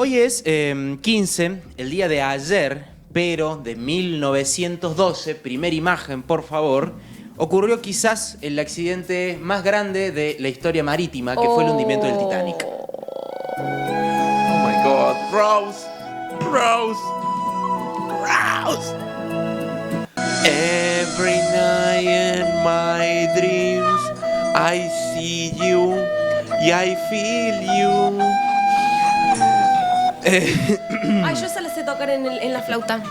Hoy es 15, el día de ayer, pero de 1912, primera imagen, por favor, ocurrió quizás el accidente más grande de la historia marítima, que fue el hundimiento del Titanic. Oh my God, Rose, Rose, Rose. Every night in my dreams I see you y I feel you. Ay, yo se la sé tocar en la flauta.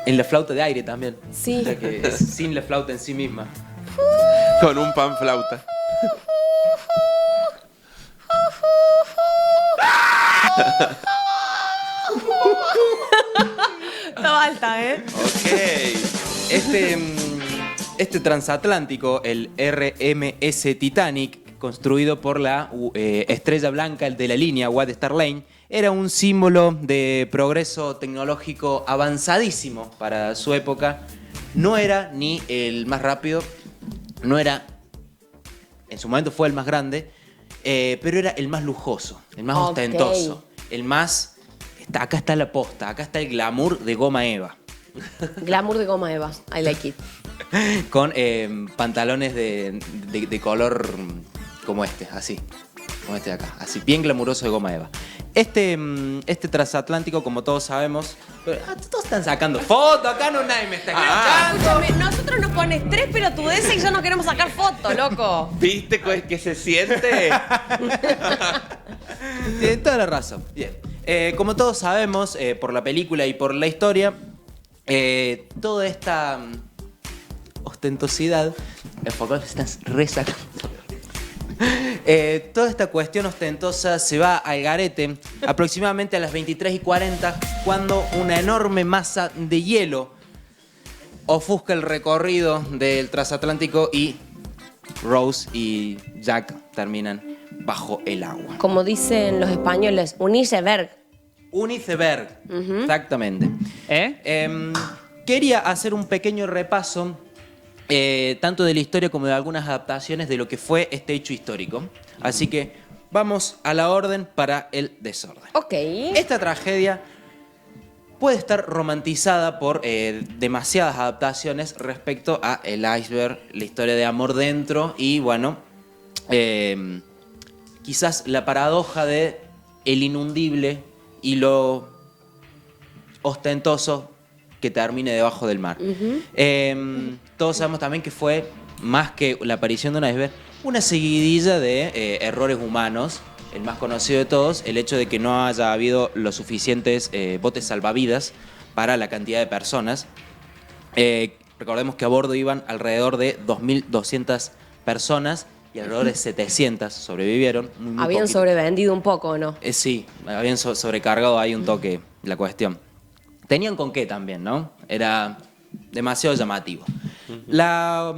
En la flauta de aire también. Sí. O sea que es sin la flauta en sí misma. Con un pan flauta. Estaba alta, ¿eh? Ok. Este transatlántico, el RMS Titanic, construido por la estrella blanca de la línea White Star Line, era un símbolo de progreso tecnológico avanzadísimo para su época. No era ni el más rápido, no era, en su momento fue el más grande, pero era el más lujoso, el más ostentoso, el más... Acá está la posta, acá está el glamour de goma eva. Glamour de goma eva, I like it. Con pantalones de color como este, así. Como este de acá, así, bien glamuroso de goma eva. Este transatlántico, como todos sabemos... todos están sacando fotos, acá no nadie me está escuchando. Escúchame, nosotros nos pones tres pelotudeces y ya no queremos sacar fotos, loco. ¿Viste que se siente? Tienen toda la razón. Bien. Como todos sabemos, por la película y por la historia, toda esta ostentosidad... Enfocados, están resacando. Toda esta cuestión ostentosa se va al garete aproximadamente a las 23:40, cuando una enorme masa de hielo ofusca el recorrido del transatlántico y Rose y Jack terminan bajo el agua. Como dicen los españoles, un iceberg. Un iceberg, exactamente. Quería hacer un pequeño repaso tanto de la historia como de algunas adaptaciones de lo que fue este hecho histórico. Así que vamos a la orden para el desorden. Ok. Esta tragedia puede estar romantizada por demasiadas adaptaciones respecto a el iceberg, la historia de amor dentro y, bueno, quizás la paradoja de el inundible y lo ostentoso que termine debajo del mar. Todos sabemos también que fue, más que la aparición de un iceberg, una seguidilla de errores humanos. El más conocido de todos, el hecho de que no haya habido los suficientes botes salvavidas para la cantidad de personas. Recordemos que a bordo iban alrededor de 2.200 personas y alrededor de 700 sobrevivieron. Muy Habían poquito. sobrevendido un poco, ¿no? Sí, habían sobrecargado ahí un toque la cuestión. Tenían con qué también, ¿no? Era demasiado llamativo. La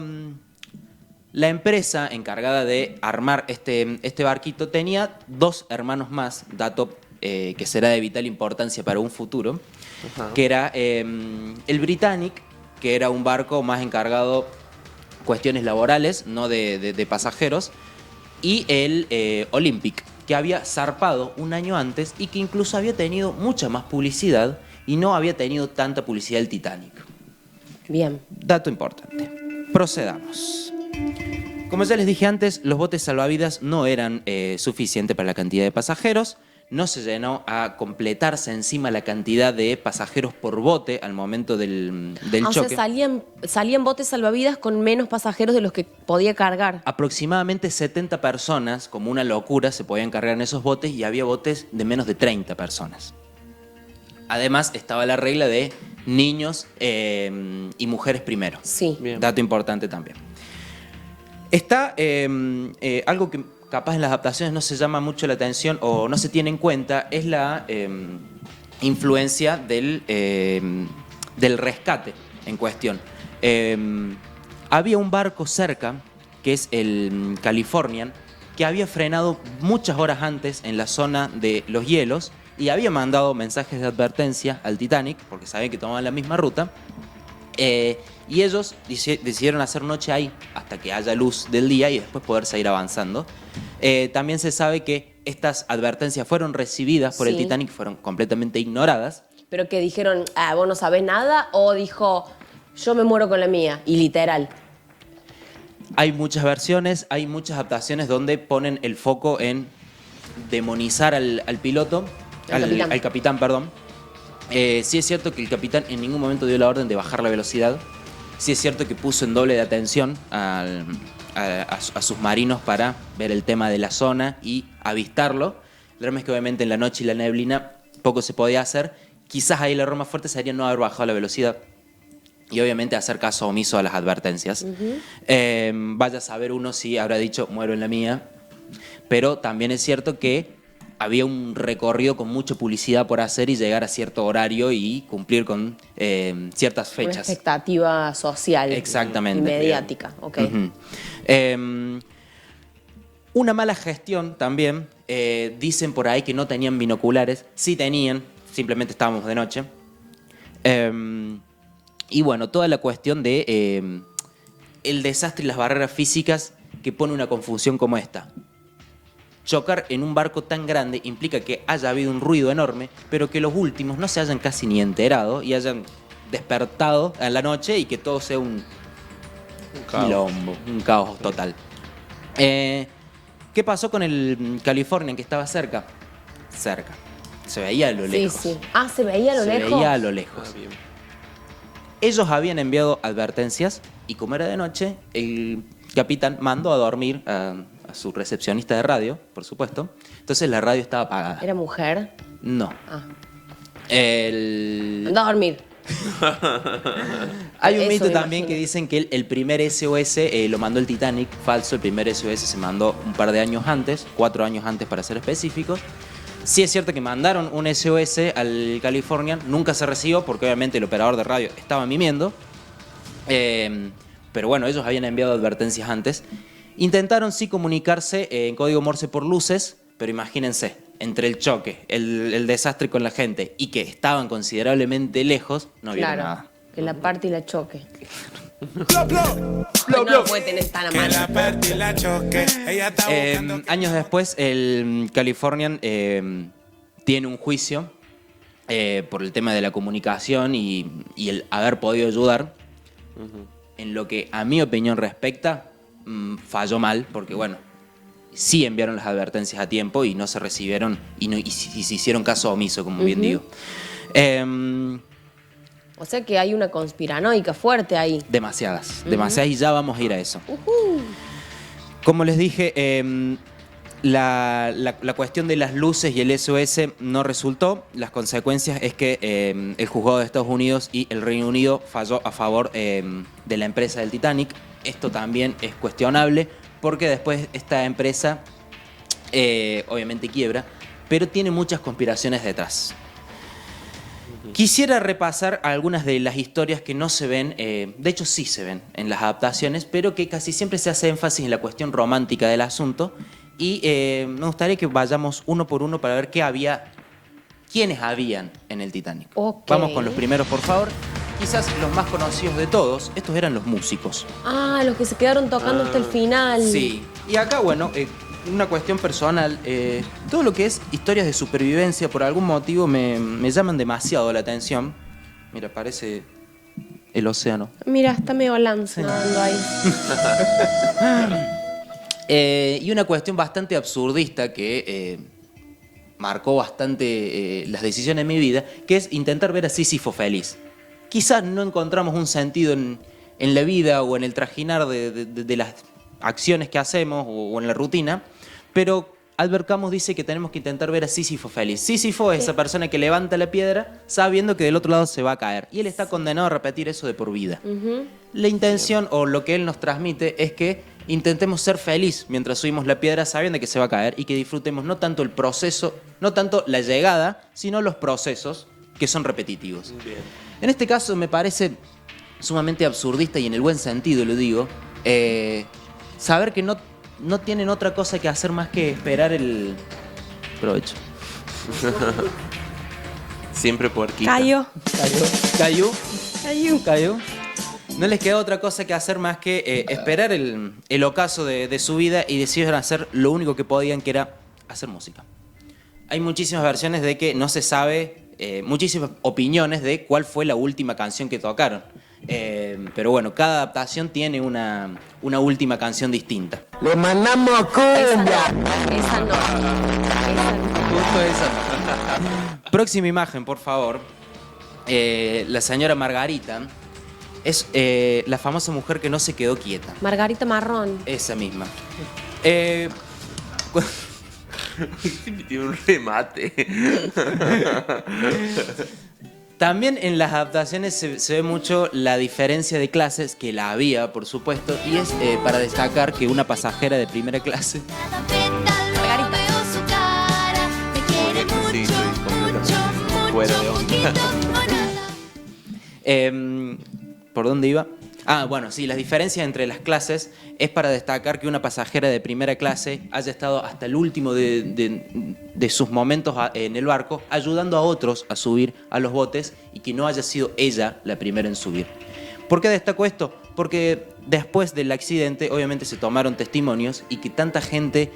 empresa encargada de armar este barquito tenía 2 hermanos más, dato que será de vital importancia para un futuro, que era el Britannic, que era un barco más encargado cuestiones laborales, no de pasajeros, y el Olympic, que había zarpado un año antes y que incluso había tenido mucha más publicidad y no había tenido tanta publicidad el Titanic. Bien. Dato importante. Procedamos. Como ya les dije antes, los botes salvavidas no eran suficientes para la cantidad de pasajeros. No se llenó a completarse encima la cantidad de pasajeros por bote al momento del choque. O sea, salían botes salvavidas con menos pasajeros de los que podía cargar. Aproximadamente 70 personas, como una locura, se podían cargar en esos botes y había botes de menos de 30 personas. Además, estaba la regla de niños y mujeres primero. Sí. Bien. Dato importante también. Está algo que capaz en las adaptaciones no se llama mucho la atención o no se tiene en cuenta, es la influencia del rescate en cuestión. Había un barco cerca, que es el Californian, que había frenado muchas horas antes en la zona de los hielos y había mandado mensajes de advertencia al Titanic, porque sabían que tomaban la misma ruta. Y ellos decidieron hacer noche ahí hasta que haya luz del día y después poder seguir avanzando. También se sabe que estas advertencias fueron recibidas por el Sí. Titanic, fueron completamente ignoradas. Pero que dijeron, vos no sabés nada, o dijo, yo me muero con la mía, y literal. Hay muchas versiones, hay muchas adaptaciones donde ponen el foco en demonizar al piloto, al capitán, perdón. Sí es cierto que el capitán en ningún momento dio la orden de bajar la velocidad. Sí es cierto que puso en doble de atención a sus marinos para ver el tema de la zona y avistarlo. El problema es que obviamente en la noche y la neblina poco se podía hacer. Quizás ahí el error más fuerte sería no haber bajado la velocidad y obviamente hacer caso omiso a las advertencias. Vaya a saber uno si habrá dicho muero en la mía, pero también es cierto que había un recorrido con mucha publicidad por hacer y llegar a cierto horario y cumplir con ciertas Una fechas. expectativa social. Exactamente. Y mediática, ok. Ujú. Una mala gestión también. Dicen por ahí que no tenían binoculares. Sí tenían, simplemente estábamos de noche. Y bueno, toda la cuestión de el desastre y las barreras físicas que pone una confusión como esta. Chocar en un barco tan grande implica que haya habido un ruido enorme, pero que los últimos no se hayan casi ni enterado y hayan despertado en la noche y que todo sea un quilombo, un caos total. ¿Qué pasó con el Californian que estaba cerca? Cerca. Se veía a lo lejos. Sí, sí. Ah, ¿se veía a lo lejos? Se veía a lo lejos. Bien. Ellos habían enviado advertencias y como era de noche, el capitán mandó a dormir a su recepcionista de radio, por supuesto. Entonces la radio estaba apagada. ¿Era mujer? No. Ah. El... Anda a dormir. Hay un Eso mito me también imagino. que dicen que el primer SOS lo mandó el Titanic, falso. El primer SOS se mandó un par de años antes, 4 años antes para ser específicos. Sí es cierto que mandaron un SOS al Californian, nunca se recibió porque obviamente el operador de radio estaba mimiendo. Pero bueno, ellos habían enviado advertencias antes. Intentaron sí comunicarse en código Morse por luces, pero imagínense, entre el choque, el desastre con la gente y que estaban considerablemente lejos, no vieron Claro. nada. Que la parte y la choque. Plop, plop. No lo puede tener tan a Que la mano. parte y la choque. Ella está buscando que- Años después, el Californian tiene un juicio por el tema de la comunicación y el haber podido ayudar. En lo que a mi opinión respecta, falló mal, porque bueno, sí enviaron las advertencias a tiempo y no se recibieron y se hicieron caso omiso, como bien digo. O sea que hay una conspiranoica fuerte ahí. Demasiadas y ya vamos a ir a eso. Como les dije, la cuestión de las luces y el SOS no resultó. Las consecuencias es que el juzgado de Estados Unidos y el Reino Unido falló a favor de la empresa del Titanic. Esto también es cuestionable porque después esta empresa obviamente quiebra, pero tiene muchas conspiraciones detrás. Quisiera repasar algunas de las historias que no se ven, de hecho sí se ven en las adaptaciones, pero que casi siempre se hace énfasis en la cuestión romántica del asunto. Y me gustaría que vayamos uno por uno para ver quiénes habían en el Titanic. Ok. Vamos con los primeros, por favor. Quizás los más conocidos de todos, estos eran los músicos. Ah, los que se quedaron tocando hasta el final. Sí. Y acá, bueno, una cuestión personal. Todo lo que es historias de supervivencia, por algún motivo, me llaman demasiado la atención. Mira, parece el océano. Mira, está medio Lance nadando ahí. Y una cuestión bastante absurdista que marcó bastante las decisiones de mi vida, que es intentar ver a Sísifo feliz. Quizás no encontramos un sentido en la vida o en el trajinar de las acciones que hacemos o en la rutina, pero Albert Camus dice que tenemos que intentar ver a Sísifo feliz. Sísifo es esa persona que levanta la piedra sabiendo que del otro lado se va a caer, y él está condenado a repetir eso de por vida. La intención o lo que él nos transmite es que intentemos ser feliz mientras subimos la piedra sabiendo que se va a caer y que disfrutemos no tanto el proceso, no tanto la llegada, sino los procesos que son repetitivos. Bien. En este caso me parece sumamente absurdista y en el buen sentido lo digo, saber que no tienen otra cosa que hacer más que esperar el provecho. Siempre puerquita. Cayó. Cayó. No les queda otra cosa que hacer más que esperar el ocaso de su vida y decidieron hacer lo único que podían, que era hacer música. Hay muchísimas versiones de que no se sabe, muchísimas opiniones de cuál fue la última canción que tocaron. Pero bueno, cada adaptación tiene una última canción distinta. Le mandamos cumbia. Esa no. Justo esa no. Próxima imagen, por favor. La señora Margarita es la famosa mujer que no se quedó quieta. Margarita Marrón. Esa misma. Tiene un remate. También en las adaptaciones se ve mucho la diferencia de clases, que la había, por supuesto, y es para destacar que una pasajera de primera clase... Sí, estoy completamente fuera de onda. ¿Por dónde iba? Ah, bueno, sí, las diferencias entre las clases es para destacar que una pasajera de primera clase haya estado hasta el último de sus momentos en el barco, ayudando a otros a subir a los botes y que no haya sido ella la primera en subir. ¿Por qué destaco esto? Porque después del accidente, obviamente se tomaron testimonios y que tanta gente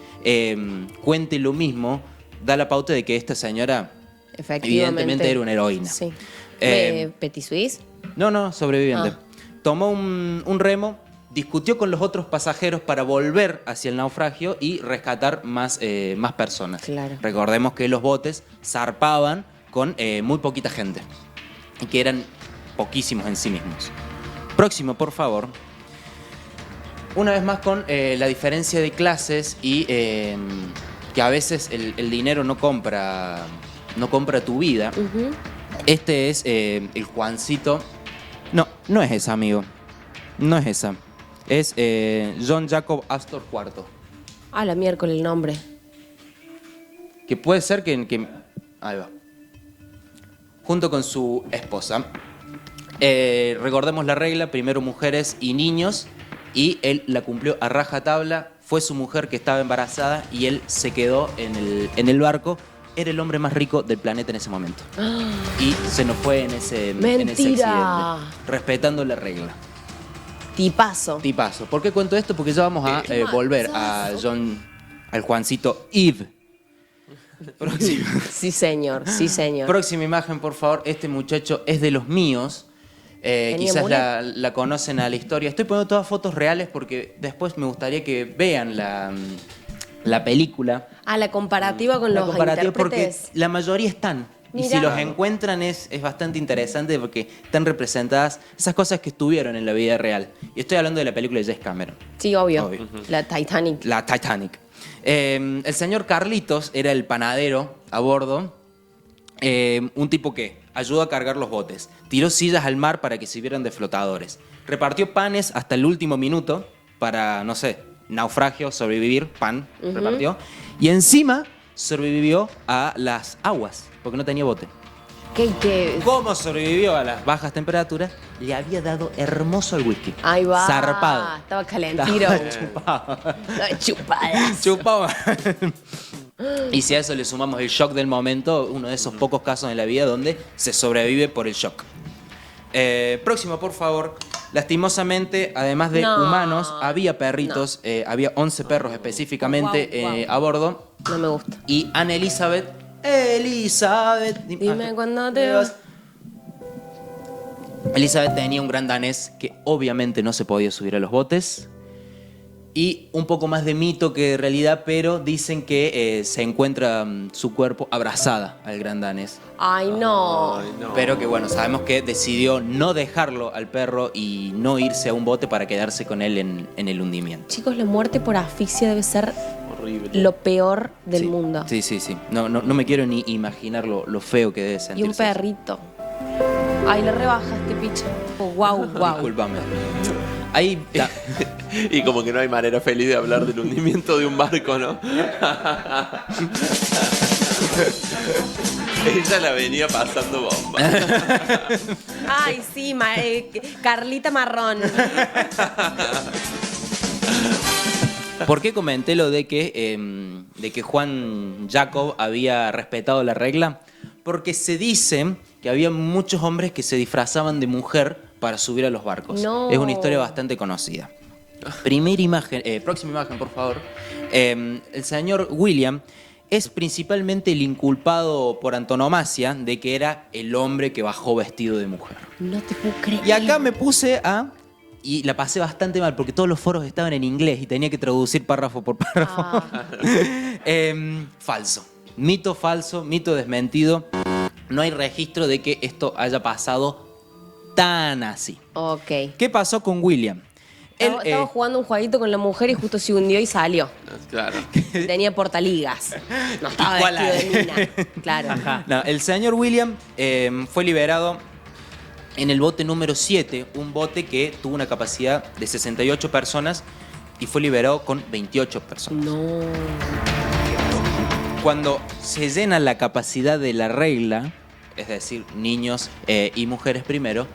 cuente lo mismo, da la pauta de que esta señora evidentemente era una heroína. Sí. ¿Petit Suisse? No, sobreviviente. Tomó un remo, discutió con los otros pasajeros para volver hacia el naufragio y rescatar más personas. Claro. Recordemos que los botes zarpaban con muy poquita gente y que eran poquísimos en sí mismos. Próximo, por favor. Una vez más con la diferencia de clases y que a veces el dinero no compra tu vida. Uh-huh. Este es el Juancito. No es esa, amigo. No es esa. Es John Jacob Astor IV. Ah, la miércoles el nombre. Que puede ser que... Ahí va. Junto con su esposa. Recordemos la regla, primero mujeres y niños. Y él la cumplió a rajatabla. Fue su mujer que estaba embarazada y él se quedó en el barco. Era el hombre más rico del planeta en ese momento. Y se nos fue en ese accidente. Respetando la regla. Tipazo. ¿Por qué cuento esto? Porque ya vamos a volver al Juancito Yves. Próxima. Sí, señor. Próxima imagen, por favor. Este muchacho es de los míos. Quizás la conocen a la historia. Estoy poniendo todas fotos reales porque después me gustaría que vean la película. La comparativa con los intérpretes. Porque la mayoría están. Mirá. Y si los encuentran es bastante interesante porque están representadas esas cosas que estuvieron en la vida real. Y estoy hablando de la película de James Cameron. Sí, obvio. Obvio. La Titanic. La Titanic. El señor Carlitos era el panadero a bordo. Un tipo que ayudó a cargar los botes. Tiró sillas al mar para que sirvieran de flotadores. Repartió panes hasta el último minuto para, no sé, naufragio, sobrevivir, pan, repartió. Y encima sobrevivió a las aguas, porque no tenía bote. ¿Qué? ¿Cómo sobrevivió a las bajas temperaturas? Le había dado hermoso al whisky. Ahí va. Zarpado. Estaba calentiro. Chupado. Chupadas. Chupado. Y si a eso le sumamos el shock del momento, uno de esos pocos casos en la vida donde se sobrevive por el shock. Próximo, por favor. Lastimosamente, además de humanos, había perritos. Había 11 perros específicamente Wow. a bordo. No me gusta. Y Anne Elizabeth. Dime cuándo te vas. Elizabeth tenía un gran danés que obviamente no se podía subir a los botes. Y un poco más de mito que de realidad, pero dicen que se encuentra su cuerpo abrazada al gran danés. Ay, no. Ay, no. Pero que bueno, sabemos que decidió no dejarlo al perro y no irse a un bote para quedarse con él en el hundimiento. Chicos, la muerte por asfixia debe ser Horrible. lo peor del Sí, mundo. Sí. No me quiero ni imaginar lo feo que debe Y sentirse. un perrito. Ay, le rebajaste, picha. Wow. Discúlpame. Ahí está. Y como que no hay manera feliz de hablar del hundimiento de un barco, ¿no? Ella la venía pasando bomba. Ay, sí, Carlita Marrón. ¿Por qué comenté lo de que Juan Jacob había respetado la regla? Porque se dice que había muchos hombres que se disfrazaban de mujer para subir a los barcos. No. Es una historia bastante conocida. Próxima imagen, por favor. El señor William es principalmente el inculpado por antonomasia de que era el hombre que bajó vestido de mujer. No te puedo creer. Y acá me puse a... Y la pasé bastante mal porque todos los foros estaban en inglés y tenía que traducir párrafo por párrafo. Falso. Falso, mito desmentido. No hay registro de que esto haya pasado tan así. Ok. ¿Qué pasó con William? Estaba jugando un jueguito con la mujer y justo se hundió y salió. Claro. Tenía portaligas. No estaba ¿Cuál vestido de hay? mina. Claro. No, el señor William fue liberado en el bote número 7, un bote que tuvo una capacidad de 68 personas y fue liberado con 28 personas. No. Cuando se llena la capacidad de la regla, es decir, niños y mujeres primero,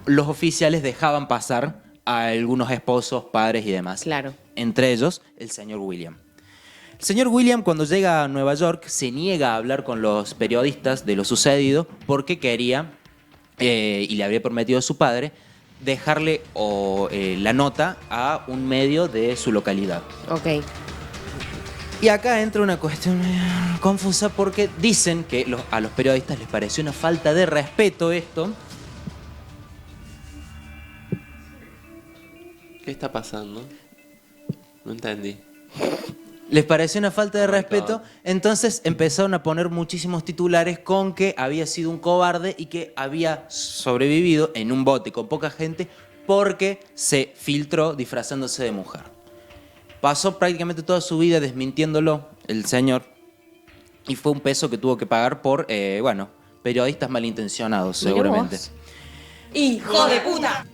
los oficiales dejaban pasar a algunos esposos, padres y demás. Claro. Entre ellos, el señor William. El señor William, cuando llega a Nueva York, se niega a hablar con los periodistas de lo sucedido porque quería, y le había prometido a su padre, dejarle la nota a un medio de su localidad. Ok. Y acá entra una cuestión confusa porque dicen que a los periodistas les pareció una falta de respeto esto. ¿Qué está pasando? No entendí. Les pareció una falta de Oh my respeto, God. entonces empezaron a poner muchísimos titulares con que había sido un cobarde y que había sobrevivido en un bote con poca gente porque se filtró disfrazándose de mujer. Pasó prácticamente toda su vida desmintiéndolo el señor y fue un peso que tuvo que pagar por, periodistas malintencionados Mirá seguramente. vos. ¡Hijo de puta!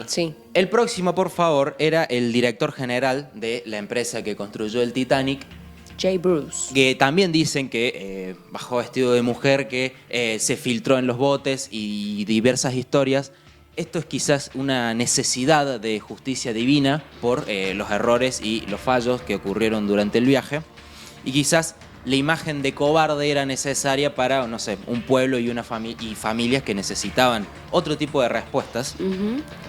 Sí. El próximo, por favor, era el director general de la empresa que construyó el Titanic, Jay Bruce. que también dicen que bajó vestido de mujer, que se filtró en los botes y diversas historias. Esto es quizás una necesidad de justicia divina por los errores y los fallos que ocurrieron durante el viaje. Y quizás la imagen de cobarde era necesaria para, no sé, un pueblo y familias que necesitaban otro tipo de respuestas.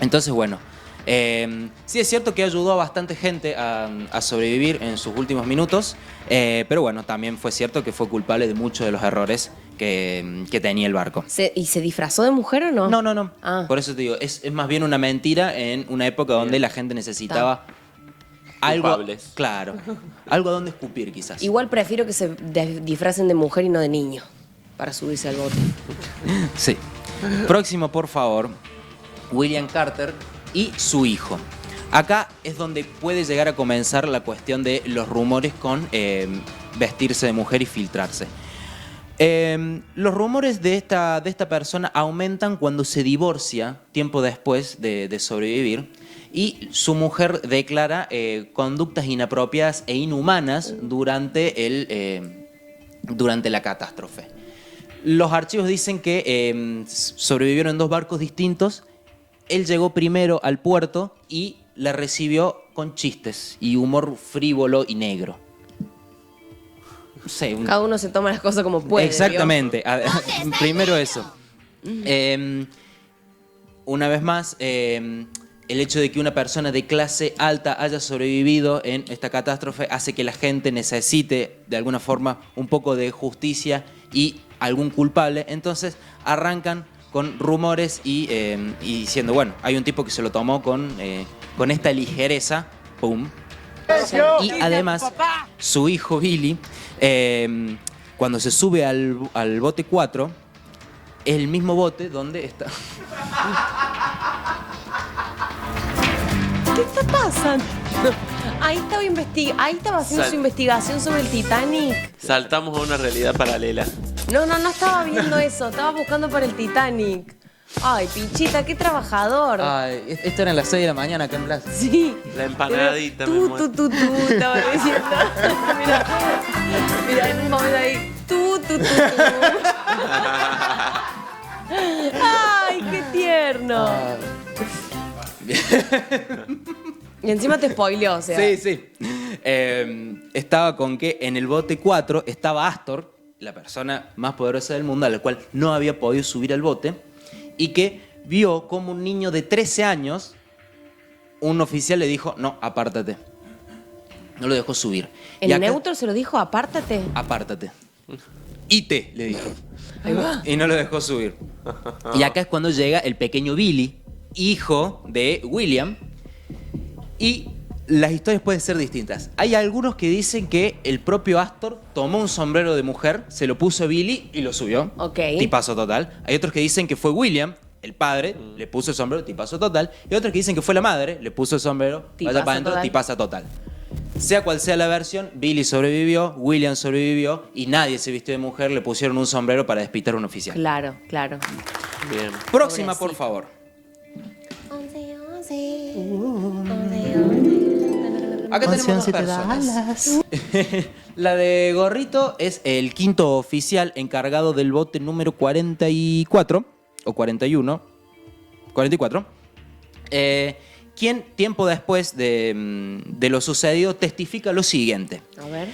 Entonces, bueno, sí es cierto que ayudó a bastante gente a sobrevivir en sus últimos minutos, pero bueno, también fue cierto que fue culpable de muchos de los errores que tenía el barco. ¿Y se disfrazó de mujer o no? No. Ah. Por eso te digo, es más bien una mentira en una época donde la gente necesitaba algo, Culpables. claro, algo a donde escupir quizás. Igual prefiero que se disfracen de mujer y no de niño para subirse al bote. Sí. Próximo, por favor, William Carter y su hijo. Acá es donde puede llegar a comenzar la cuestión de los rumores con vestirse de mujer y filtrarse. Los rumores de esta persona aumentan cuando se divorcia tiempo después de sobrevivir y su mujer declara conductas inapropiadas e inhumanas durante la catástrofe. Los archivos dicen que sobrevivieron en 2 barcos distintos. Él llegó primero al puerto y la recibió con chistes y humor frívolo y negro. No sé, Cada uno se toma las cosas como puede. exactamente. Primero eso. Una vez más, el hecho de que una persona de clase alta haya sobrevivido en esta catástrofe hace que la gente necesite de alguna forma un poco de justicia y algún culpable. Entonces arrancan con rumores y diciendo, bueno, hay un tipo que se lo tomó con esta ligereza, ¡pum! Y además, su hijo Billy, cuando se sube al bote 4, es el mismo bote donde está... ¿Qué está pasando? Ahí estaba haciendo su investigación sobre el Titanic. Saltamos a una realidad paralela. No estaba viendo eso. Estaba buscando para el Titanic. Ay, Pichita, qué trabajador. Ay, esto era a las 6 de la mañana acá en Blas. Sí. La empanadita, Pero me muero. tú, estaba diciendo. Mira, en un momento ahí. Tú. Ay, qué tierno. Y encima te spoileó, o sea. Sí. Estaba con que en el bote 4 estaba Astor, la persona más poderosa del mundo, a la cual no había podido subir al bote, y que vio como un niño de 13 años, un oficial le dijo, no, apártate. No lo dejó subir. ¿En Y acá- neutro se lo dijo? Apártate. Apártate. Ite, le dijo. Ahí va. Y no lo dejó subir. Y acá es cuando llega el pequeño Billy, hijo de William. Y las historias pueden ser distintas. Hay algunos que dicen que el propio Astor tomó un sombrero de mujer, se lo puso a Billy y lo subió. Ok. Tipazo total. Hay otros que dicen que fue William, el padre, le puso el sombrero, tipazo total. Y otros que dicen que fue la madre, le puso el sombrero, Tipazo vaya para adentro, total. tipaza total. Sea cual sea la versión, Billy sobrevivió, William sobrevivió y nadie se vistió de mujer, le pusieron un sombrero para despistar a un oficial. Claro, claro. Bien. Próxima, por Pobrecito. favor. Uh. Acá tenemos dos personas. La de Gorrito es el quinto oficial encargado del bote número 44 o 41. 44. Quien tiempo después de lo sucedido testifica lo siguiente. A ver.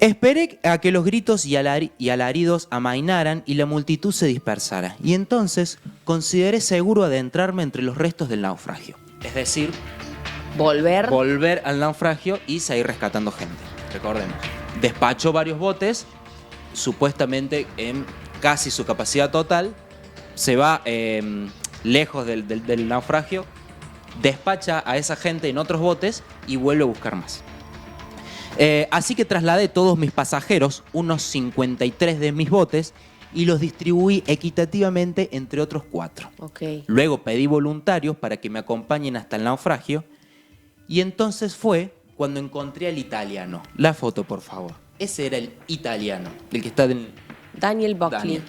Esperé a que los gritos y alaridos amainaran y la multitud se dispersara. Y entonces consideré seguro adentrarme entre los restos del naufragio. Es decir, volver al naufragio y seguir rescatando gente. Recordemos. Despachó varios botes, supuestamente en casi su capacidad total. Se va lejos del naufragio, despacha a esa gente en otros botes y vuelve a buscar más. Así que trasladé todos mis pasajeros, unos 53 de mis botes, y los distribuí equitativamente entre otros 4. Ok. Luego pedí voluntarios para que me acompañen hasta el naufragio, y entonces fue cuando encontré al italiano. La foto, por favor. Ese era el italiano, el que está en... Daniel Buckley. Daniel.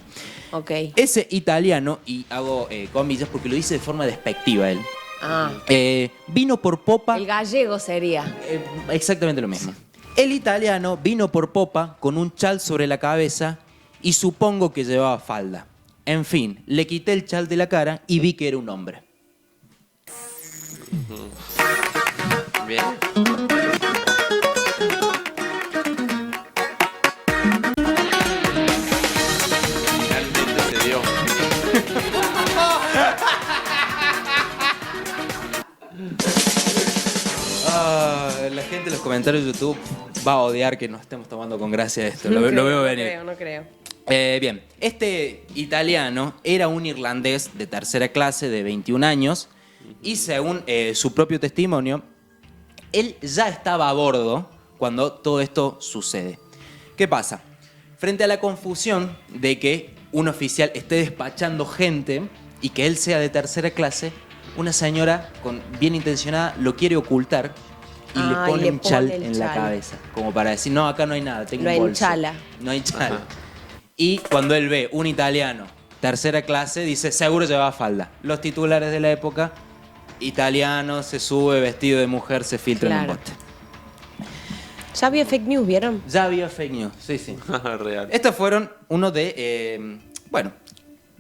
Ok. Ese italiano, y hago comillas porque lo dice de forma despectiva él, Ah. vino por popa... El gallego sería. Exactamente lo mismo. El italiano vino por popa con un chal sobre la cabeza y supongo que llevaba falda. En fin, le quité el chal de la cara y vi que era un hombre. Bien. Finalmente se dio. La gente en los comentarios de YouTube va a odiar que nos estemos tomando con gracia esto. No Lo creo, veo no venir. creo, no creo. Bien, este italiano era un irlandés de tercera clase de 21 años y según su propio testimonio, él ya estaba a bordo cuando todo esto sucede. ¿Qué pasa? Frente a la confusión de que un oficial esté despachando gente y que él sea de tercera clase, una señora bien intencionada lo quiere ocultar y le pone un chal en la cabeza, como para decir, no, acá no hay nada, tengo Lo un bolso. enchala. No hay chal. Ajá. Y cuando él ve un italiano, tercera clase, dice, seguro llevaba falda. Los titulares de la época, italiano, se sube vestido de mujer, se filtra en un Claro. bote. Ya había fake news, ¿vieron? Ya había fake news, sí. Real. Estos fueron uno de,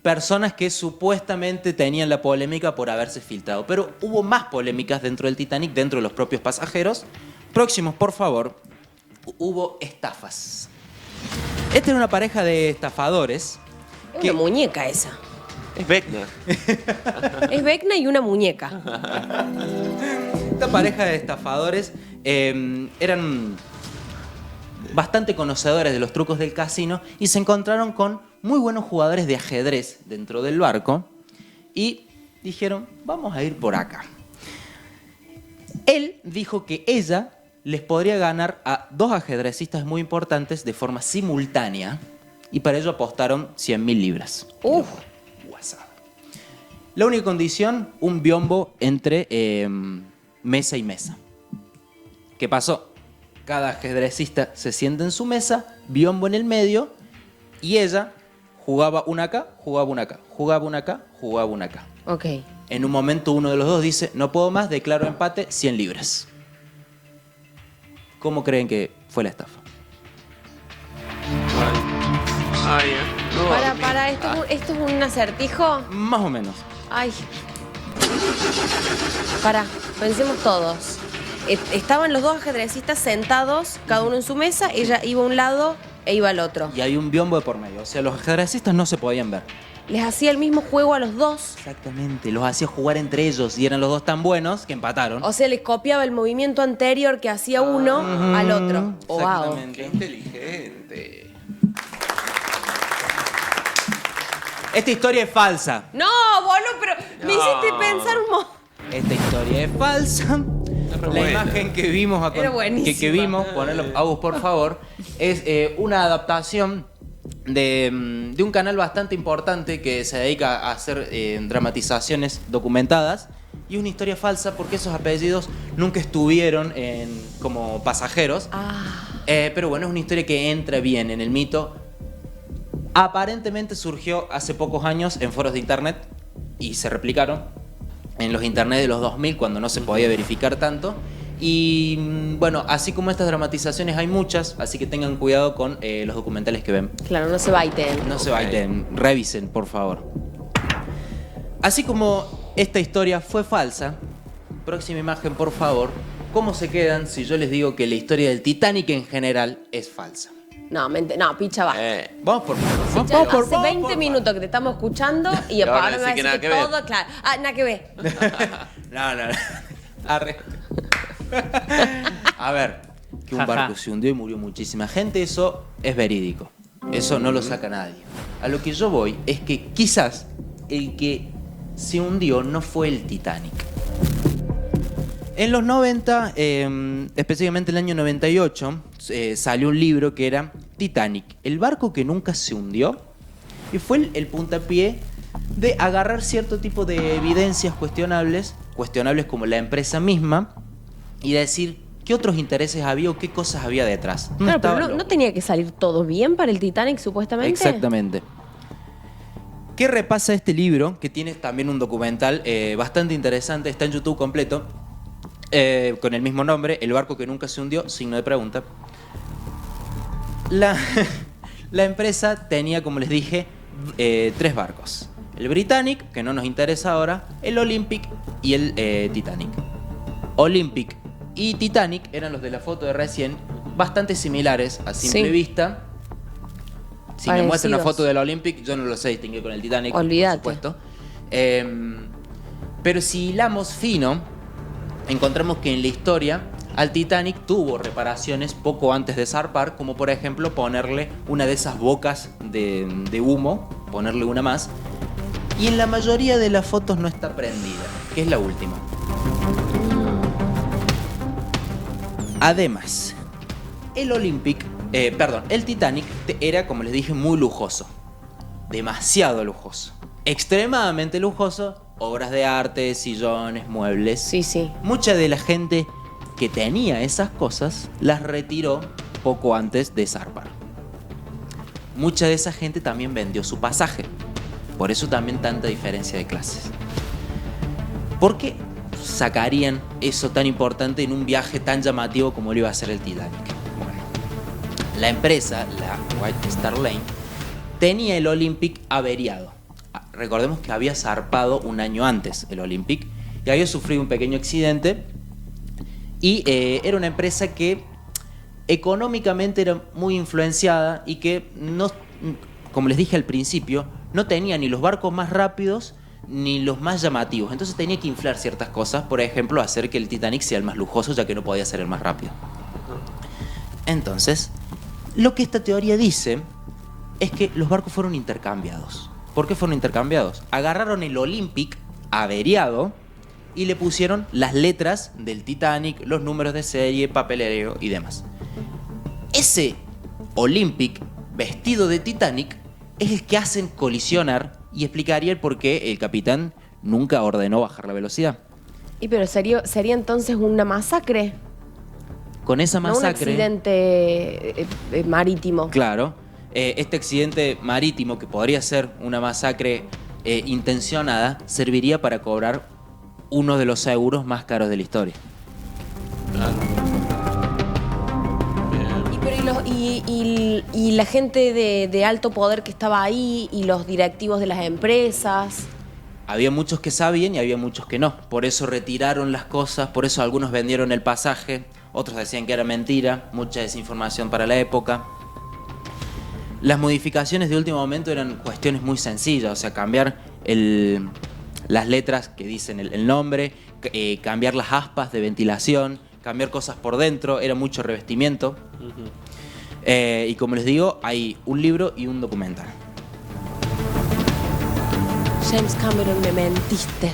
personas que supuestamente tenían la polémica por haberse filtrado. Pero hubo más polémicas dentro del Titanic, dentro de los propios pasajeros. Próximos, por favor. Hubo estafas. Esta era una pareja de estafadores. Es que- una muñeca esa. Es Vecna. Es Vecna y una muñeca. Esta pareja de estafadores eran bastante conocedores de los trucos del casino y se encontraron con muy buenos jugadores de ajedrez dentro del barco y dijeron, vamos a ir por acá. Él dijo que ella les podría ganar a 2 ajedrecistas muy importantes de forma simultánea y para ello apostaron 100.000 libras. Uf. WhatsApp. La única condición, un biombo entre mesa y mesa. ¿Qué pasó? Cada ajedrecista se sienta en su mesa, biombo en el medio, y ella jugaba una acá, jugaba una acá, jugaba una acá, jugaba una acá. Ok. En un momento uno de los dos dice, no puedo más, declaro empate, 100 libras. ¿Cómo creen que fue la estafa? Ay, no. Para, ¿esto es un acertijo? Más o menos. Ay. Para, pensemos todos. Estaban los 2 ajedrecistas sentados, cada uno en su mesa, ella iba a un lado e iba al otro. Y hay un biombo de por medio, o sea, los ajedrecistas no se podían ver. Les hacía el mismo juego a los dos. Exactamente, los hacía jugar entre ellos y eran los dos tan buenos que empataron. O sea, les copiaba el movimiento anterior que hacía uno al otro. Wow. Exactamente. Qué inteligente. Esta historia es falsa. No, boludo, pero me hiciste pensar un montón. Esta historia es falsa. La buena. imagen que vimos, Era buenísima. que vimos, ponelo, Agus, por favor, es una adaptación de un canal bastante importante que se dedica a hacer dramatizaciones documentadas. Y es una historia falsa porque esos apellidos nunca estuvieron como pasajeros. Pero bueno, es una historia que entra bien en el mito. Aparentemente surgió hace pocos años en foros de internet y se replicaron en los internet de los 2000 cuando no se podía verificar tanto. Y bueno, así como estas dramatizaciones hay muchas, así que tengan cuidado con los documentales que ven. Claro, no se baiten. No se baiten, revisen, por favor. Así como esta historia fue falsa, próxima imagen, por favor. ¿Cómo se quedan si yo les digo que la historia del Titanic en general es falsa? No, no, picha va. Vamos por Ya hace 20 minutos que te estamos escuchando y ahora ahora me vas a decís que decir nada que que ver. todo, claro. Nada que ver. No. Arre. A ver, que un barco se hundió y murió muchísima gente, eso es verídico. Eso no lo saca nadie. A lo que yo voy es que quizás el que se hundió no fue el Titanic. En los 90, específicamente el año 98, salió un libro que era Titanic, el barco que nunca se hundió. Y fue el puntapié de agarrar cierto tipo de evidencias cuestionables como la empresa misma, y decir qué otros intereses había o qué cosas había detrás. Claro, pero no tenía que salir todo bien para el Titanic, supuestamente. Exactamente. ¿Qué repasa este libro? Que tiene también un documental bastante interesante, está en YouTube completo, con el mismo nombre, El barco que nunca se hundió, signo de pregunta. La empresa tenía, como les dije, 3 barcos. El Britannic, que no nos interesa ahora, el Olympic y el Titanic. Olympic y Titanic eran los de la foto de recién, bastante similares a simple vista. Si me muestran una foto del Olympic, yo no lo sé distinguir con el Titanic, Olvídate. por supuesto. Pero si hilamos fino, encontramos que en la historia al Titanic tuvo reparaciones poco antes de zarpar, como por ejemplo ponerle una de esas bocas de humo, ponerle una más. Y en la mayoría de las fotos no está prendida, que es la última. Además, el Titanic era, como les dije, muy lujoso. Demasiado lujoso. Extremadamente lujoso. Obras de arte, sillones, muebles. Sí. Mucha de la gente que tenía esas cosas las retiró poco antes de zarpar. Mucha de esa gente también vendió su pasaje. Por eso también tanta diferencia de clases. ¿Por qué sacarían eso tan importante en un viaje tan llamativo como lo iba a hacer el Titanic? Bueno, la empresa, la White Star Line, tenía el Olympic averiado. Recordemos que había zarpado un año antes el Olympic y había sufrido un pequeño accidente. Y era una empresa que económicamente era muy influenciada y que, no, como les dije al principio, no tenía ni los barcos más rápidos ni los más llamativos. Entonces tenía que inflar ciertas cosas, por ejemplo, hacer que el Titanic sea el más lujoso, ya que no podía ser el más rápido. Entonces, lo que esta teoría dice es que los barcos fueron intercambiados. ¿Por qué fueron intercambiados? Agarraron el Olympic averiado y le pusieron las letras del Titanic, los números de serie, papelero y demás. Ese Olympic vestido de Titanic es el que hacen colisionar y explicaría el por qué el capitán nunca ordenó bajar la velocidad. Pero sería entonces una masacre. Con esa No un masacre... accidente marítimo. Claro. Este accidente marítimo, que podría ser una masacre intencionada, serviría para cobrar uno de los seguros más caros de la historia. Y la gente de alto poder que estaba ahí y los directivos de las empresas. Había muchos que sabían y había muchos que no. Por eso retiraron las cosas, por eso algunos vendieron el pasaje, otros decían que era mentira, mucha desinformación para la época. Las modificaciones de último momento eran cuestiones muy sencillas, o sea, cambiar las letras que dicen el nombre, cambiar las aspas de ventilación, cambiar cosas por dentro, era mucho revestimiento. Y como les digo, hay un libro y un documental. James Cameron, me mentiste.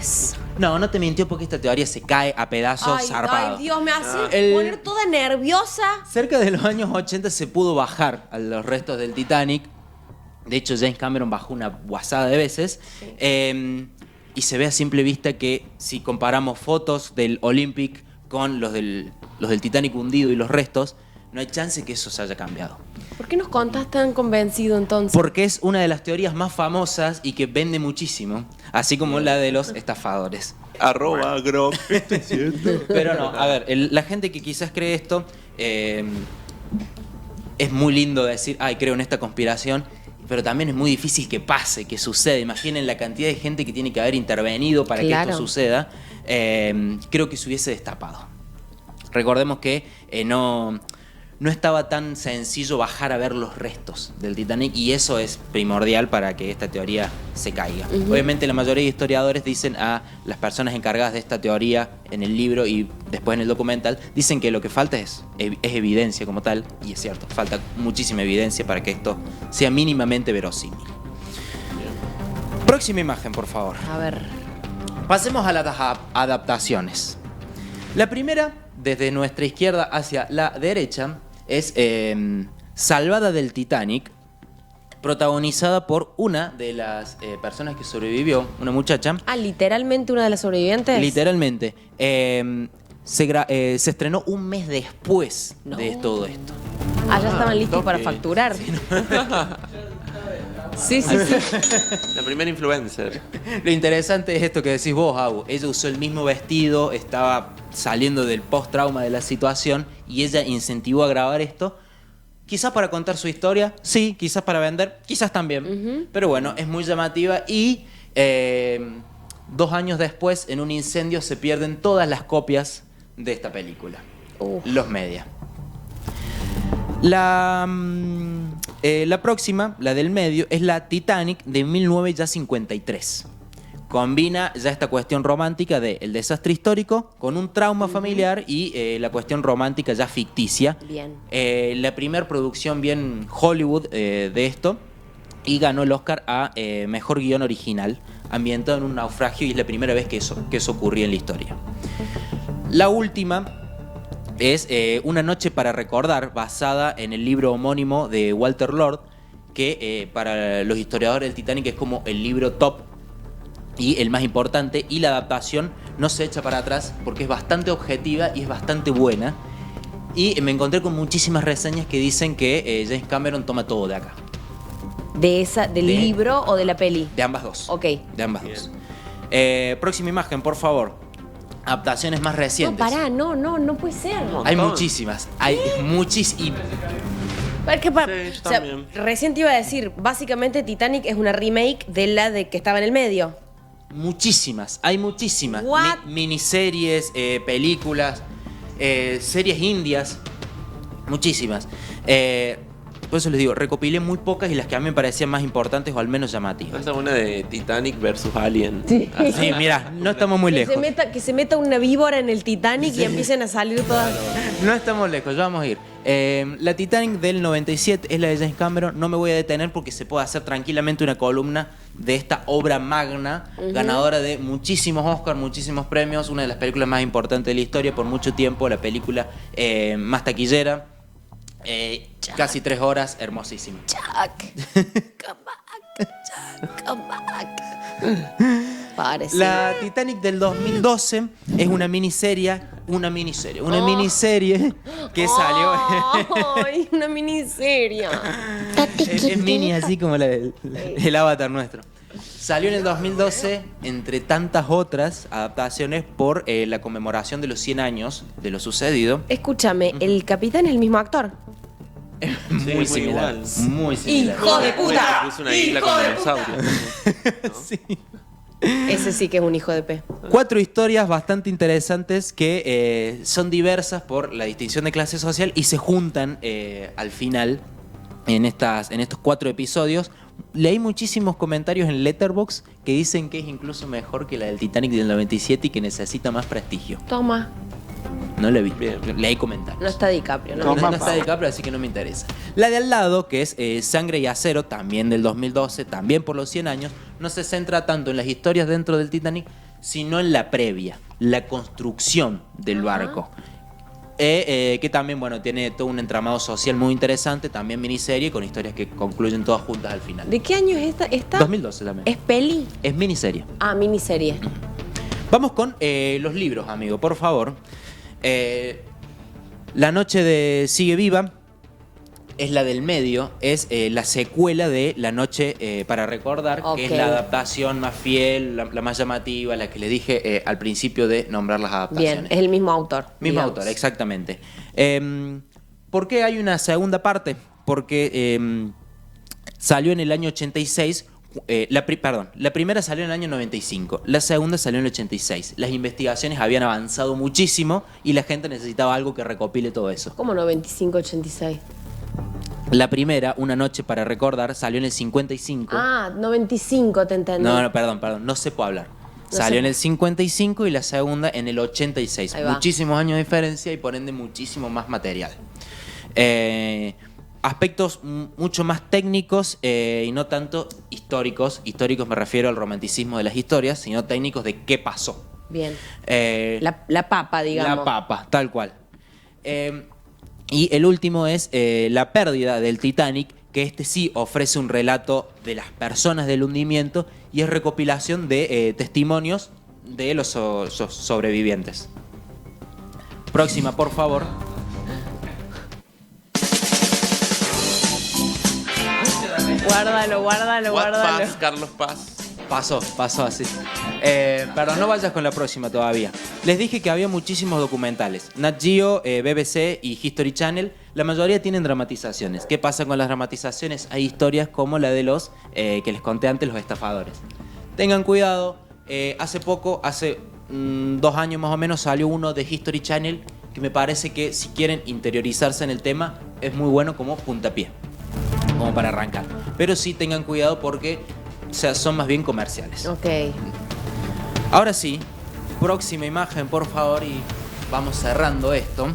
No te mintió porque esta teoría se cae a pedazos zarpados. Ay, Dios, me hace poner toda nerviosa. Cerca de los años 80 se pudo bajar a los restos del Titanic. De hecho, James Cameron bajó una guasada de veces. Sí. Y se ve a simple vista que si comparamos fotos del Olympic con los del Titanic hundido y los restos, no hay chance que eso se haya cambiado. ¿Por qué nos contás tan convencido entonces? Porque es una de las teorías más famosas y que vende muchísimo, así como la de los estafadores. @Grok. Pero no, a ver, la gente que quizás cree esto, es muy lindo decir, ay, creo en esta conspiración, pero también es muy difícil que pase, que suceda. Imaginen la cantidad de gente que tiene que haber intervenido para que esto suceda. Creo que se hubiese destapado. Recordemos que no estaba tan sencillo bajar a ver los restos del Titanic y eso es primordial para que esta teoría se caiga. Obviamente la mayoría de historiadores dicen a las personas encargadas de esta teoría en el libro y después en el documental, dicen que lo que falta es evidencia como tal, y es cierto, falta muchísima evidencia para que esto sea mínimamente verosímil. Próxima imagen, por favor. A ver. Pasemos a las adaptaciones. La primera, desde nuestra izquierda hacia la derecha, es Salvada del Titanic, protagonizada por una de las personas que sobrevivió, una muchacha. Ah, ¿literalmente una de las sobrevivientes? Literalmente. Se estrenó un mes después de todo esto. Ah, ya estaban listos para facturar. Sí. La primera influencer. Lo interesante es esto que decís vos, Abu. Ella usó el mismo vestido, estaba saliendo del post-trauma de la situación y ella incentivó a grabar esto. Quizás para contar su historia, sí, quizás para vender, quizás también. Pero bueno, es muy llamativa y 2 años después, en un incendio, se pierden todas las copias de esta película. Los media. La próxima, la del medio, es la Titanic de 1953. Combina ya esta cuestión romántica del desastre histórico con un trauma familiar y la cuestión romántica ya ficticia. Bien. La primera producción bien Hollywood de esto, y ganó el Oscar a Mejor Guión Original, ambientado en un naufragio, y es la primera vez que eso ocurría en la historia. La última es Una noche para recordar, basada en el libro homónimo de Walter Lord, que para los historiadores del Titanic es como el libro top y el más importante, y la adaptación no se echa para atrás porque es bastante objetiva y es bastante buena. Y me encontré con muchísimas reseñas que dicen que James Cameron toma todo de acá. ¿Del libro o de la peli? De ambas dos. Ok. De ambas dos. Próxima imagen, por favor. Adaptaciones más recientes. No, pará, no puede ser. Hay muchísimas. Hay muchísimas. Recién te iba a decir, básicamente Titanic es una remake de la de que estaba en el medio. Muchísimas, hay muchísimas. What? Miniseries, películas, series indias, muchísimas. Por eso les digo, recopilé muy pocas y las que a mí me parecían más importantes o al menos llamativas. Esta es una de Titanic versus Alien. Sí, sí, mira, no estamos muy lejos. Que se meta una víbora en el Titanic y empiecen a salir todas. No estamos lejos, ya vamos a ir. La Titanic del 97 es la de James Cameron. No me voy a detener porque se puede hacer tranquilamente una columna de esta obra magna, ganadora de muchísimos Oscars, muchísimos premios, una de las películas más importantes de la historia por mucho tiempo, la película más taquillera. Casi 3 horas, hermosísimo. Come back. Parece. La Titanic del 2012 es una miniserie que salió. ¡Ay, una miniserie! Es mini, así como el avatar nuestro. Salió en el 2012, entre tantas otras adaptaciones, por la conmemoración de los 100 años de lo sucedido. Escúchame, ¿el capitán es el mismo actor? Muy similar. Muy similar. ¡Hijo de puta! Es una isla con dinosaurios. ¿No? Sí. Ese sí que es un hijo de P. 4 historias bastante interesantes que son diversas por la distinción de clase social y se juntan al final en estos 4 episodios. Leí muchísimos comentarios en Letterboxd que dicen que es incluso mejor que la del Titanic del 97 y que necesita más prestigio. Toma. No la vi. Bien. Leí comentarios. No está DiCaprio, ¿no? No está DiCaprio, así que no me interesa. La de al lado, que es Sangre y Acero, también del 2012, también por los 100 años, no se centra tanto en las historias dentro del Titanic, sino en la previa, la construcción del barco. Que también, bueno, tiene todo un entramado social muy interesante, también miniserie, con historias que concluyen todas juntas al final. ¿De qué año es esta? 2012 también. ¿Es peli? Es miniserie. Ah, miniserie. Vamos con los libros, amigo, por favor. La noche de Sigue Viva es la del medio, es la secuela de La noche para recordar, que es la adaptación más fiel, la más llamativa, la que le dije al principio de nombrar las adaptaciones. Bien, es el mismo autor. Mismo autor, exactamente. ¿Por qué hay una segunda parte? Porque salió en el año 86. La primera salió en el año 95, la segunda salió en el 86. Las investigaciones habían avanzado muchísimo y la gente necesitaba algo que recopile todo eso. ¿Cómo 95-86? La primera, Una noche para recordar, salió en el 55. Ah, 95, te entendí. No, perdón, no se puede hablar. Salió en el 55 y la segunda en el 86. Ahí va. Muchísimos años de diferencia y por ende muchísimo más material. Aspectos mucho más técnicos y no tanto históricos. Históricos me refiero al romanticismo de las historias, sino técnicos de qué pasó. Bien. La papa, digamos. La papa, tal cual. Y el último es La pérdida del Titanic, que este sí ofrece un relato de las personas del hundimiento y es recopilación de testimonios de los sobrevivientes. Próxima, por favor. Guárdalo. What Paz, Carlos Paz. Pasó así. Perdón, no vayas con la próxima todavía. Les dije que había muchísimos documentales. Nat Geo, BBC y History Channel. La mayoría tienen dramatizaciones. ¿Qué pasa con las dramatizaciones? Hay historias como la de los que les conté antes, los estafadores. Tengan cuidado. Hace 2 años más o menos, salió uno de History Channel que me parece que si quieren interiorizarse en el tema es muy bueno como puntapié, como para arrancar. Pero sí tengan cuidado porque son más bien comerciales. Ok. Ahora sí, próxima imagen, por favor, y vamos cerrando esto.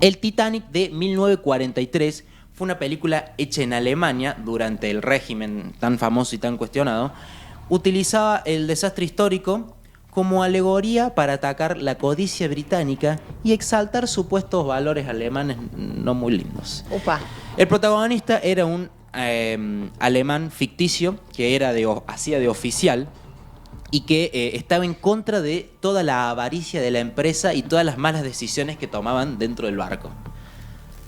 El Titanic de 1943 fue una película hecha en Alemania durante el régimen tan famoso y tan cuestionado. Utilizaba el desastre histórico como alegoría para atacar la codicia británica y exaltar supuestos valores alemanes no muy lindos. Upa. El protagonista era un alemán ficticio que hacía de oficial y que estaba en contra de toda la avaricia de la empresa y todas las malas decisiones que tomaban dentro del barco.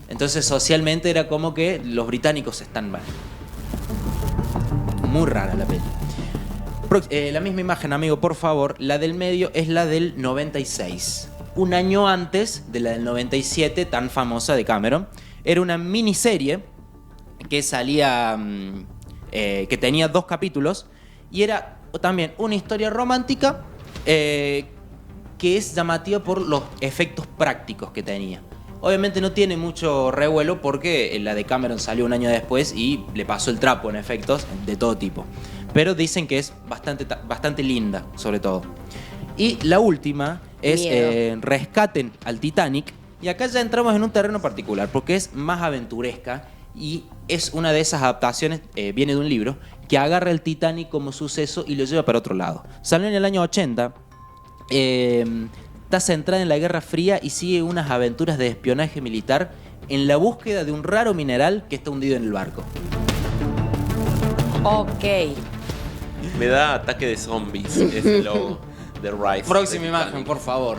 Entonces socialmente era como que los británicos están mal. Muy rara la peli. La misma imagen, amigo, por favor. La del medio es la del 96. Un año antes de la del 97, tan famosa de Cameron. Era una miniserie que salía, que tenía 2 capítulos y era también una historia romántica que es llamativa por los efectos prácticos que tenía. Obviamente no tiene mucho revuelo porque la de Cameron salió un año después y le pasó el trapo en efectos de todo tipo. Pero dicen que es bastante linda, sobre todo. Y la última es Rescaten al Titanic. Y acá ya entramos en un terreno particular porque es más aventuresca y es una de esas adaptaciones, viene de un libro, que agarra el Titanic como suceso y lo lleva para otro lado. Salió en el año 80, está centrada en la Guerra Fría y sigue unas aventuras de espionaje militar en la búsqueda de un raro mineral que está hundido en el barco. Ok. Me da ataque de zombies ese logo de Rise. Próxima imagen, por favor.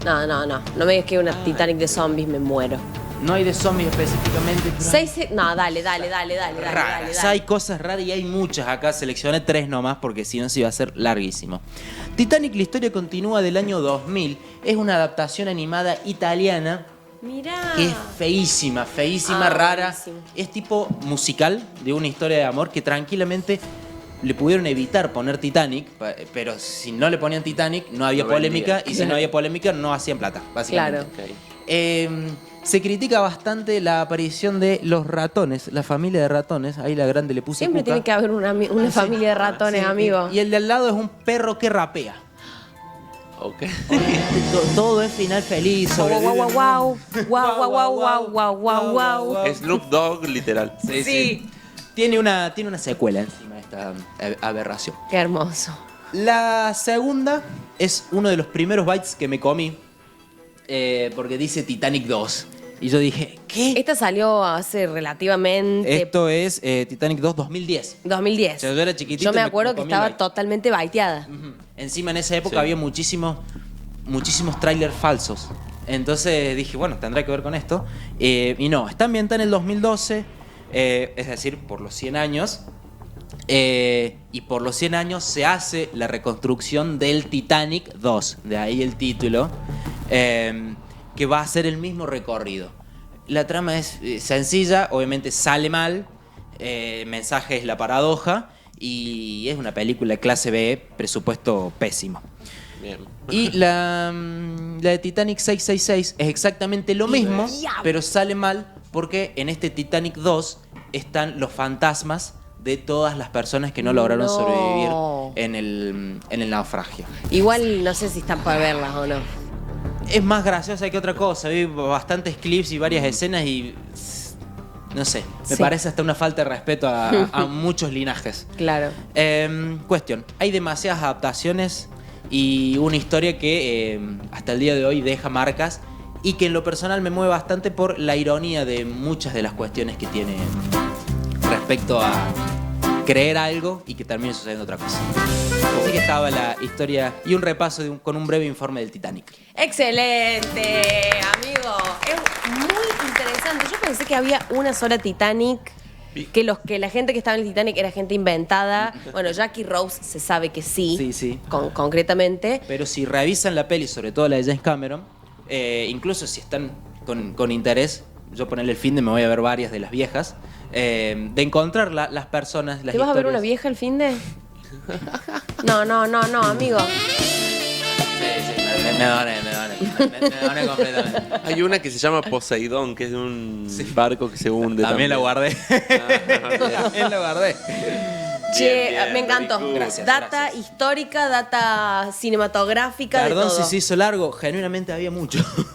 No. No me digas que una Titanic de zombies, me muero. No hay de zombies específicamente, pero No, dale. raras. Hay cosas raras y hay muchas acá. Seleccioné 3 nomás porque si no se iba a hacer larguísimo. Titanic, la historia continúa del año 2000. Es una adaptación animada italiana. Mirá. Que es feísima, rara. Buenísimo. Es tipo musical de una historia de amor que tranquilamente le pudieron evitar poner Titanic, pero si no le ponían Titanic no había No polémica vendía. y si no había polémica no hacían plata, básicamente. Claro. Okay. Se critica bastante la aparición de los ratones, la familia de ratones. Ahí la grande le puse Siempre cuca. tiene que haber una familia de ratones, Sí, amigo. y el de al lado es un perro que rapea. Ok. Todo es final feliz. Guau, sobreviven. guau, guau, guau, guau, guau, guau, guau, guau, guau. Snoop Dogg, literal. Sí, Sí. sí. Tiene una secuela encima de esta aberración. Qué hermoso. La segunda es uno de los primeros bytes que me comí. Porque dice Titanic 2. Y yo dije, ¿qué? Esta salió hace relativamente Esto es Titanic 2 2010. 2010. O sea, yo era chiquitito Yo me y acuerdo que comí estaba byte. totalmente baiteada. Ujú. Encima en esa época Sí. había muchísimos trailers falsos. Entonces dije, bueno, tendrá que ver con esto. Y no, está ambientada en el 2012, es decir, por los 100 años. Y por los 100 años se hace la reconstrucción del Titanic 2. De ahí el título. Que va a ser el mismo recorrido. La trama es sencilla, obviamente sale mal. Mensaje es la paradoja. Y es una película clase B, presupuesto pésimo. Bien. Y la de Titanic 666 es exactamente lo mismo, pero sale mal porque en este Titanic 2 están los fantasmas de todas las personas que no lograron No. sobrevivir en el naufragio. Igual no sé si están para verlas o no. Es más graciosa que otra cosa. Vi bastantes clips y varias escenas y no sé, me Sí. parece hasta una falta de respeto a muchos linajes. Claro. Cuestión, hay demasiadas adaptaciones y una historia que hasta el día de hoy deja marcas y que en lo personal me mueve bastante por la ironía de muchas de las cuestiones que tiene respecto a creer algo y que termine sucediendo otra cosa. Así que estaba la historia y un repaso con un breve informe del Titanic. Excelente, amigo. Es muy interesante. Yo pensé que había una sola Titanic. Que la gente que estaba en el Titanic era gente inventada. Bueno, Jackie Rose se sabe que sí. Sí, sí. Concretamente. Pero si revisan la peli, sobre todo la de James Cameron, incluso si están con interés, yo ponerle el fin de me voy a ver varias de las viejas, de encontrar las personas, las ¿Te vas a ver historias. una vieja el fin de? No, amigo. Sí, me doné completamente. Hay una que se llama Poseidón, que es de un barco que se hunde. También la guardé. Ah, También la guardé. Che, bien, me encantó. very cool. Gracias, Data gracias. histórica, data cinematográfica, Perdón de todo. si se hizo largo, genuinamente había mucho.